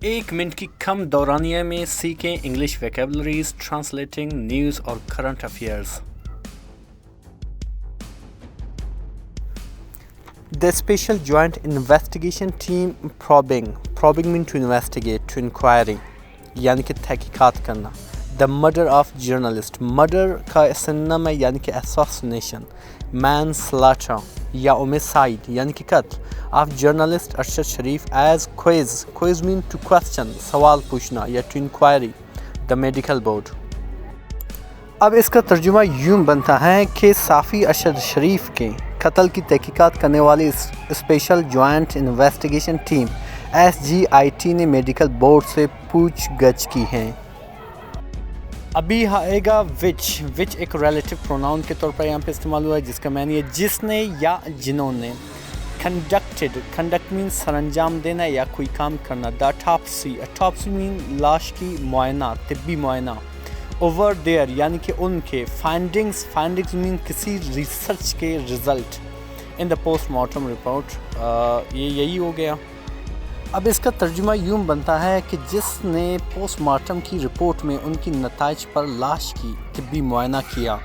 एक मिनट की कम दौरानिया में सीखें इंग्लिश vocabularies, ट्रांसलेटिंग न्यूज़ और current affairs. The Special Joint Investigation Team probing mean to investigate, to inquiry यानी कि तहकीकात करना। The murder of journalist, murder का सिनोनिम है यानी कि assassination, manslaughter या homicide यानी कि कत्ल of journalist Arshad Sharif as quiz mean to question, सवाल पूछना या to inquiry, the medical board। अब इसका तर्जुमा यूं बनता है कि साफ़ी अरशद शरीफ के कत्ल की तहकीकात करने वाली special joint investigation team SJIT ने मेडिकल बोर्ड से पूछगछ की है। अभी आएगा विच एक रिलेटिव प्रोनाउन के तौर पर यहाँ पे इस्तेमाल हुआ है, जिसका मानी है जिसने या जिन्होंने। कंडक्ट मीन सरंजाम देना या कोई काम करना। द ऑटोप्सी मीन लाश की मुआयना, तिब्बी मुआयना। ओवर देयर यानी कि उनके। फाइंडिंग्स मीन किसी रिसर्च के result. In the postmortem report ये यही हो गया। अब इसका तर्जुमा यूं बनता है कि जिसने पोस्टमार्टम की रिपोर्ट में उनकी नताइज पर लाश की तिब्बी मुआयना किया।